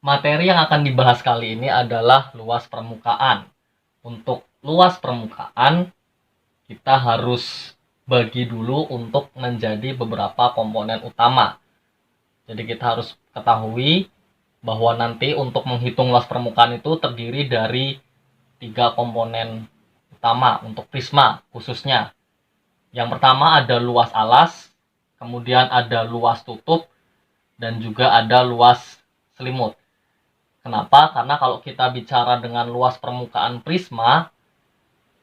Materi yang akan dibahas kali ini adalah luas permukaan. Untuk luas permukaan, kita harus bagi dulu untuk menjadi beberapa komponen utama. Jadi kita harus ketahui bahwa nanti untuk menghitung luas permukaan itu terdiri dari 3 komponen utama untuk prisma khususnya. Yang pertama ada luas alas, kemudian ada luas tutup, dan juga ada luas selimut. Kenapa? Karena kalau kita bicara dengan luas permukaan prisma,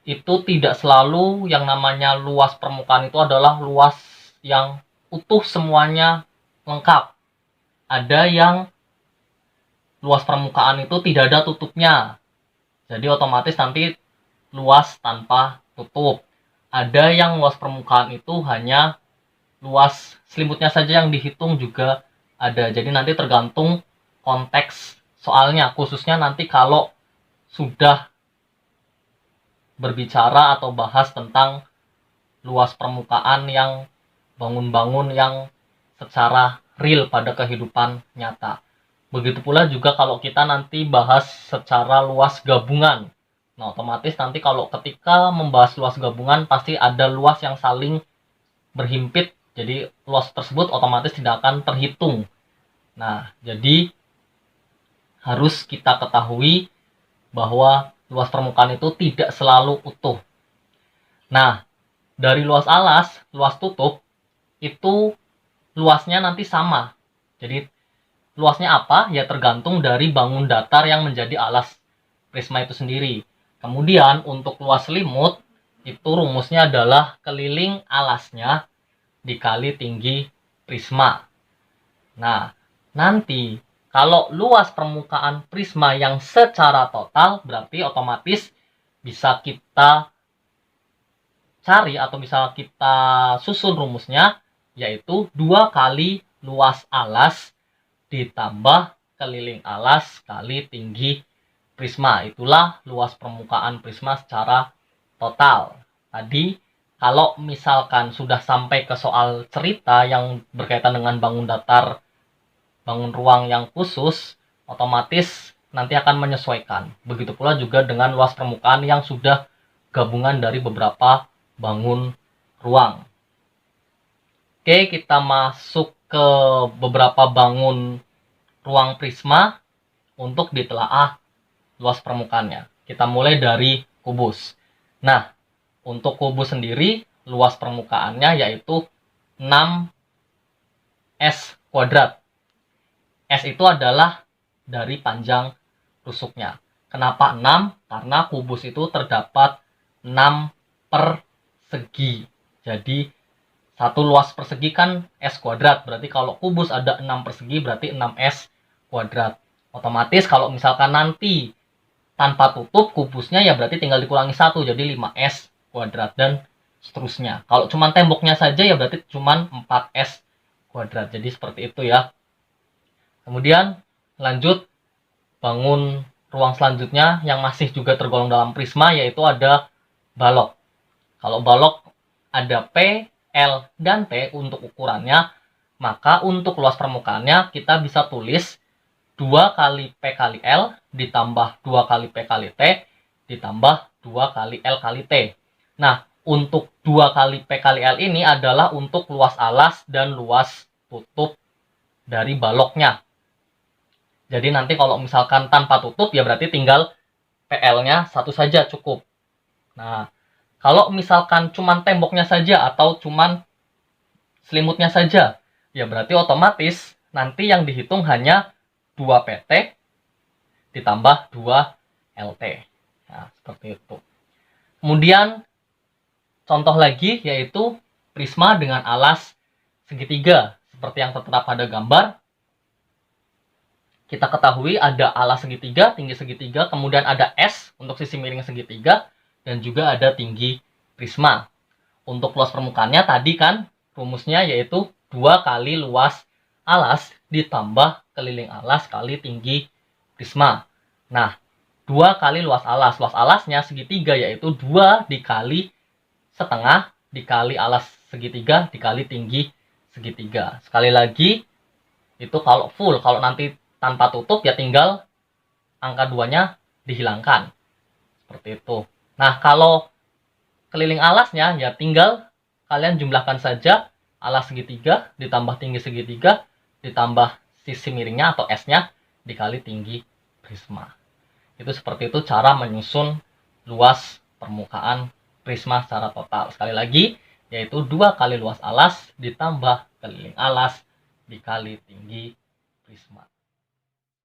itu tidak selalu yang namanya luas permukaan itu adalah luas yang utuh semuanya lengkap. Ada yang luas permukaan itu tidak ada tutupnya. Jadi otomatis nanti luas tanpa tutup. Ada yang luas permukaan itu hanya luas selimutnya saja yang dihitung juga ada. Jadi nanti tergantung konteks soalnya, khususnya nanti kalau sudah berbicara atau bahas tentang luas permukaan yang bangun-bangun yang secara real pada kehidupan nyata. Begitu pula juga kalau kita nanti bahas secara luas gabungan. Nah, otomatis nanti kalau ketika membahas luas gabungan pasti ada luas yang saling berhimpit. Jadi luas tersebut otomatis tidak akan terhitung. Nah, jadi harus kita ketahui bahwa luas permukaan itu tidak selalu utuh. Nah, dari luas alas, luas tutup, itu luasnya nanti sama. Jadi, luasnya apa? Ya tergantung dari bangun datar yang menjadi alas prisma itu sendiri. Kemudian, untuk luas selimut, itu rumusnya adalah keliling alasnya dikali tinggi prisma. Nah, nanti kalau luas permukaan prisma yang secara total, berarti otomatis bisa kita cari atau bisa kita susun rumusnya, yaitu 2 kali luas alas ditambah keliling alas kali tinggi prisma. Itulah luas permukaan prisma secara total. Tadi kalau misalkan sudah sampai ke soal cerita yang berkaitan dengan bangun datar, bangun ruang yang khusus, otomatis nanti akan menyesuaikan. Begitu pula juga dengan luas permukaan yang sudah gabungan dari beberapa bangun ruang. Oke, kita masuk ke beberapa bangun ruang prisma untuk ditelaah luas permukaannya. Kita mulai dari kubus. Nah, untuk kubus sendiri, luas permukaannya yaitu 6S kuadrat. S itu adalah dari panjang rusuknya. Kenapa 6? Karena kubus itu terdapat 6 persegi. Jadi, satu luas persegi kan S kuadrat. Berarti kalau kubus ada 6 persegi, berarti 6S kuadrat. Otomatis kalau misalkan nanti tanpa tutup kubusnya, ya berarti tinggal dikurangi 1. Jadi 5S kuadrat dan seterusnya. Kalau cuma temboknya saja, ya berarti cuma 4S kuadrat. Jadi seperti itu ya. Kemudian lanjut bangun ruang selanjutnya yang masih juga tergolong dalam prisma, yaitu ada balok. Kalau balok ada P, L, dan T untuk ukurannya, maka untuk luas permukaannya kita bisa tulis 2 kali P kali L ditambah 2 kali P kali T ditambah 2 kali L kali T. Nah, untuk 2 kali P kali L ini adalah untuk luas alas dan luas tutup dari baloknya. Jadi nanti kalau misalkan tanpa tutup, ya berarti tinggal PL-nya satu saja cukup. Nah, kalau misalkan cuman temboknya saja atau cuman selimutnya saja, ya berarti otomatis nanti yang dihitung hanya 2 PT ditambah 2 LT. Nah, seperti itu. Kemudian contoh lagi yaitu prisma dengan alas segitiga. Seperti yang tertera pada gambar, kita ketahui ada alas segitiga, tinggi segitiga, kemudian ada S untuk sisi miring segitiga, dan juga ada tinggi prisma. Untuk luas permukaannya tadi kan rumusnya yaitu 2 kali luas alas ditambah keliling alas kali tinggi prisma. Nah, 2 kali luas alas. Luas alasnya segitiga, yaitu 2 dikali setengah dikali alas segitiga dikali tinggi segitiga. Sekali lagi, itu kalau full. Kalau nanti tanpa tutup ya tinggal angka 2-nya dihilangkan. Seperti itu. Nah, kalau keliling alasnya ya tinggal kalian jumlahkan saja alas segitiga ditambah tinggi segitiga ditambah sisi miringnya atau S-nya dikali tinggi prisma. Itu seperti itu cara menyusun luas permukaan prisma secara total. Sekali lagi, yaitu 2 kali luas alas ditambah keliling alas dikali tinggi prisma.